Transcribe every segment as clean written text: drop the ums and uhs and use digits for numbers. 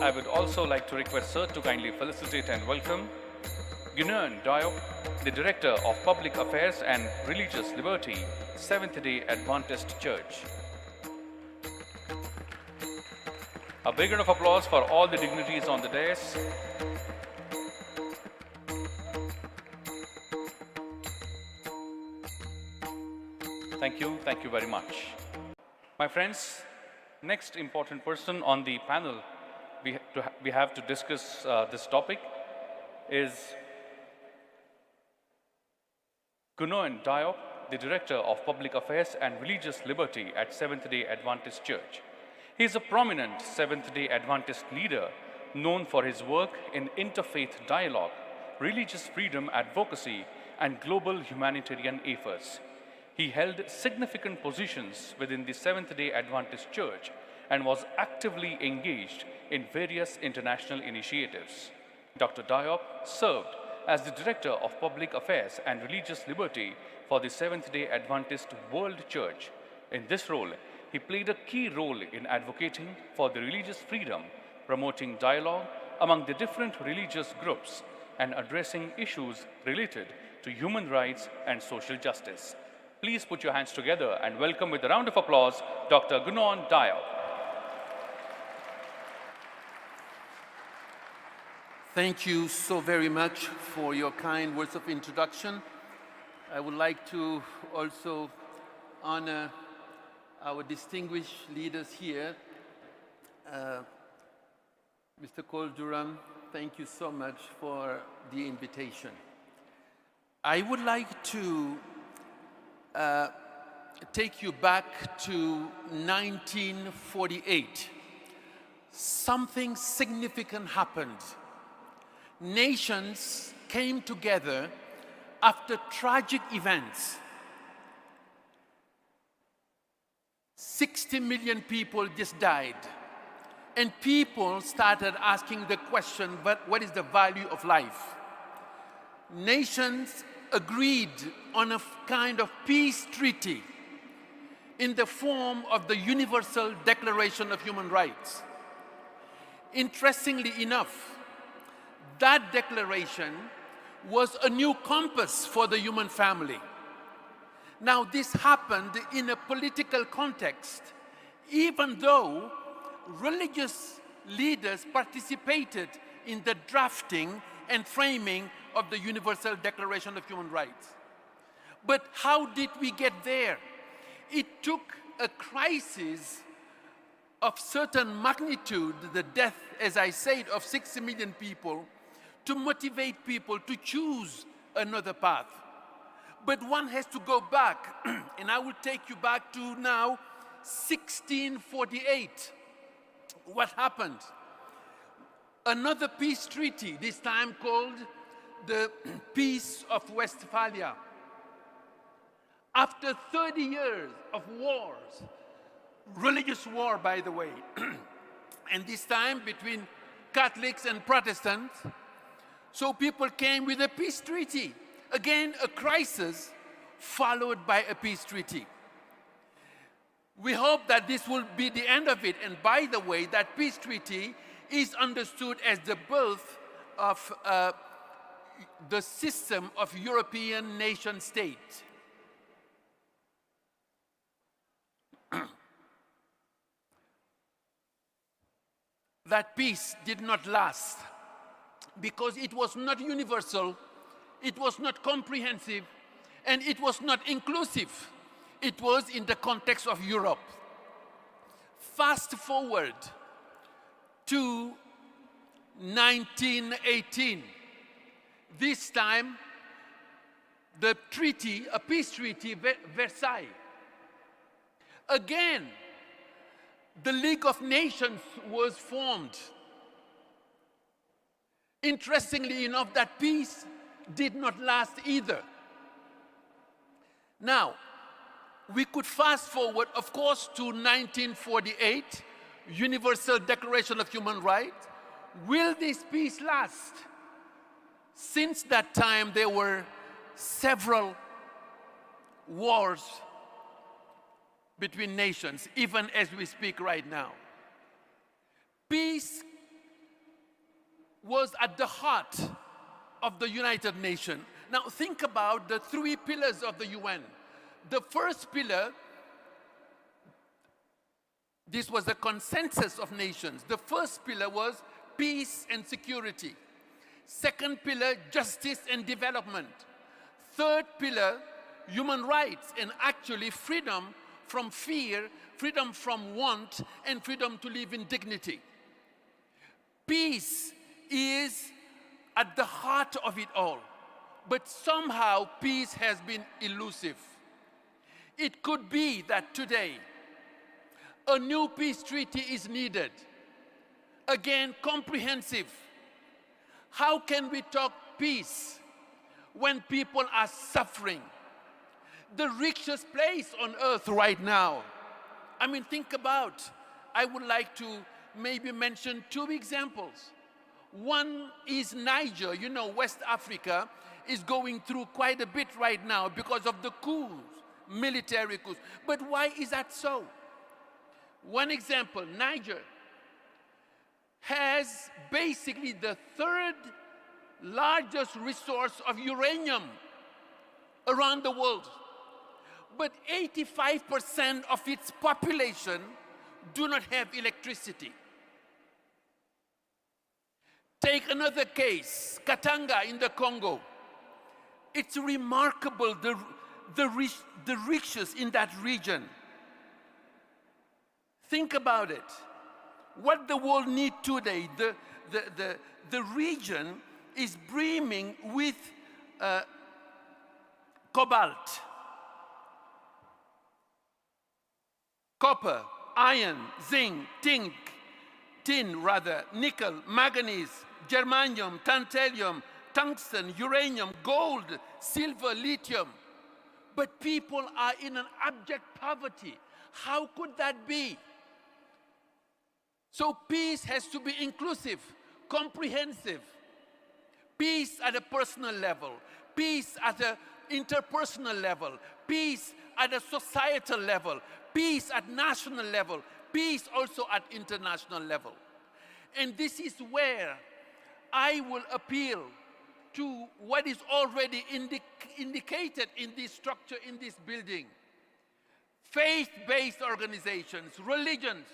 I would also like to request Sir to kindly felicitate and welcome Ganoune Diop, the Director of Public Affairs and Religious Liberty, Seventh-day Adventist Church. A big round of applause for all the dignitaries on the dais. Thank you very much. My friends, next important person on the panel we have to discuss this topic is Ganoune Diop, the Director of Public Affairs and Religious Liberty at Seventh-day Adventist Church. He is a prominent Seventh-day Adventist leader known for his work in interfaith dialogue, religious freedom advocacy, and global humanitarian efforts. He held significant positions within the Seventh-day Adventist Church and was actively engaged in various international initiatives. Dr. Diop served as the Director of Public Affairs and Religious Liberty for the Seventh-day Adventist World Church. In this role, he played a key role in advocating for the religious freedom, promoting dialogue among the different religious groups, and addressing issues related to human rights and social justice. Please put your hands together and welcome with a round of applause, Dr. Ganoune Diop. Thank you so very much for your kind words of introduction. I would like to also honor our distinguished leaders here. Mr. Cole Durham, thank you so much for the invitation. I would like to take you back to 1948. Something significant happened. Nations came together after tragic events. 60 million people just died. And people started asking the question, but what is the value of life? Nations agreed on a kind of peace treaty in the form of the Universal Declaration of Human Rights. Interestingly enough, that declaration was a new compass for the human family. Now, this happened in a political context, even though religious leaders participated in the drafting and framing of the Universal Declaration of Human Rights. But how did we get there? It took a crisis of certain magnitude, the death, as I said, of 60 million people, to motivate people to choose another path. But one has to go back, and I will take you back to now 1648. What happened? Another peace treaty, this time called the Peace of Westphalia. After 30 years of wars, religious war, by the way, and this time between Catholics and Protestants, so people came with a peace treaty. Again, a crisis followed by a peace treaty. We hope that this will be the end of it. And by the way, that peace treaty is understood as the birth of the system of European nation state. That peace did not last because it was not universal, it was not comprehensive, and it was not inclusive. It was in the context of Europe. Fast forward to 1918. This time, the treaty, a peace treaty, Versailles. Again, the League of Nations was formed. Interestingly enough, that peace did not last either. Now, we could fast forward, of course, to 1948, Universal Declaration of Human Rights. Will this peace last? Since that time, there were several wars between nations, even as we speak right now. Peace was at the heart of the United Nations. Now think about the three pillars of the UN. The first pillar, this was a consensus of nations. The first pillar was peace and security. Second pillar, justice and development. Third pillar, human rights, and actually freedom from fear, freedom from want, and freedom to live in dignity. Peace is at the heart of it all, but somehow peace has been elusive. It could be that today a new peace treaty is needed. Again, comprehensive. How can we talk peace when people are suffering? The richest place on earth right now. I mean, think about, I would like to maybe mention two examples. One is Niger. You know, West Africa is going through quite a bit right now because of the coups, military coups. But why is that so? One example, Niger has basically the third largest resource of uranium around the world. But 85% of its population do not have electricity. Take another case, Katanga in the Congo. It's remarkable, the riches in that region. Think about it. What the world needs today, the region is brimming with cobalt, copper, iron, zinc, tin, nickel, manganese, germanium, tantalum, tungsten, uranium, gold, silver, lithium. But people are in an abject poverty. How could that be? So peace has to be inclusive, comprehensive. Peace at a personal level, peace at an interpersonal level, peace at a societal level, peace at national level, peace also at international level. And this is where I will appeal to what is already indicated in this structure, in this building. Faith-based organizations, religions,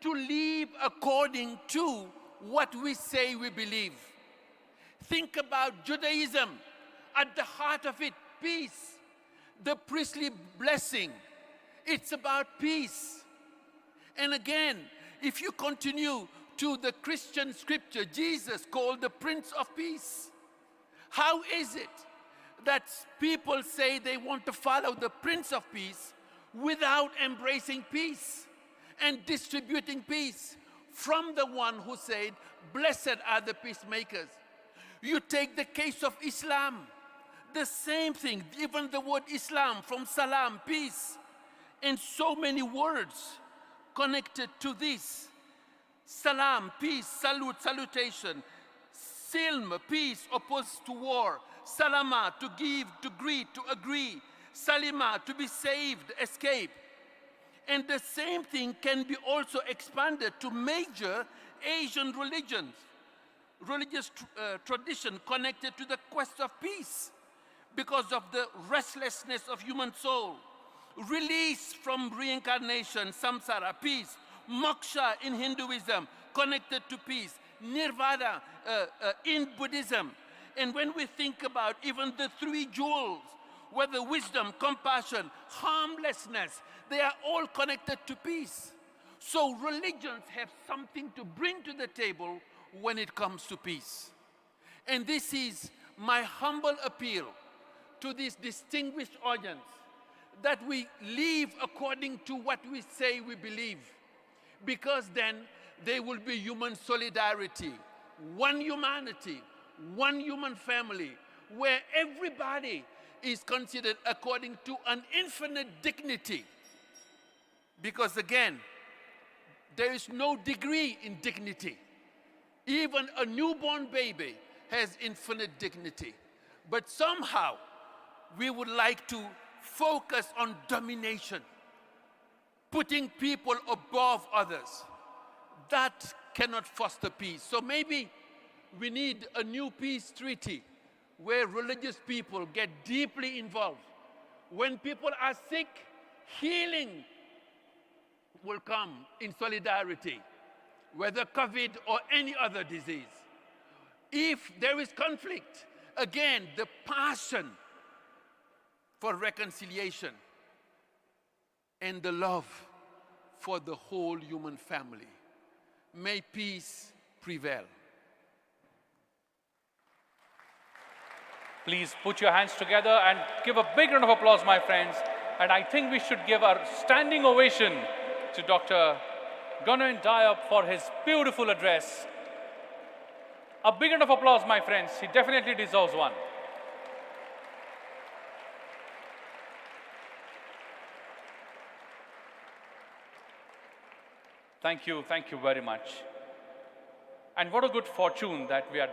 to live according to what we say we believe. Think about Judaism. At the heart of it, peace. The priestly blessing. It's about peace. And again, if you continue to the Christian scripture, Jesus called the Prince of Peace. How is it that people say they want to follow the Prince of Peace without embracing peace and distributing peace from the one who said, "Blessed are the peacemakers"? You take the case of Islam, the same thing, even the word Islam from salam, peace, and so many words connected to this. Salam, peace, salute, salutation. Silm, peace, opposed to war. Salama, to give, to greet, to agree. Salima, to be saved, escape. And the same thing can be also expanded to major Asian religions, religious tradition connected to the quest of peace because of the restlessness of human soul. Release from reincarnation, samsara, peace. Moksha in Hinduism, connected to peace. Nirvana in Buddhism. And when we think about even the three jewels, whether wisdom, compassion, harmlessness, they are all connected to peace. So religions have something to bring to the table when it comes to peace. And this is my humble appeal to this distinguished audience, that we live according to what we say we believe, because then there will be human solidarity, one humanity, one human family, where everybody is considered according to an infinite dignity. Because again, there is no degree in dignity. Even a newborn baby has infinite dignity. But somehow, we would like to focus on domination, putting people above others. That cannot foster peace. So maybe We need a new peace treaty where religious people get deeply involved. When people are sick, healing will come in solidarity, whether COVID or any other disease. If there is conflict, again, the passion for reconciliation and the love for the whole human family. May peace prevail. Please put your hands together and give a big round of applause, my friends. And I think we should give a standing ovation to Dr. Ganoune Diop for his beautiful address. A big round of applause, my friends. He definitely deserves one. Thank you very much. And what a good fortune that we are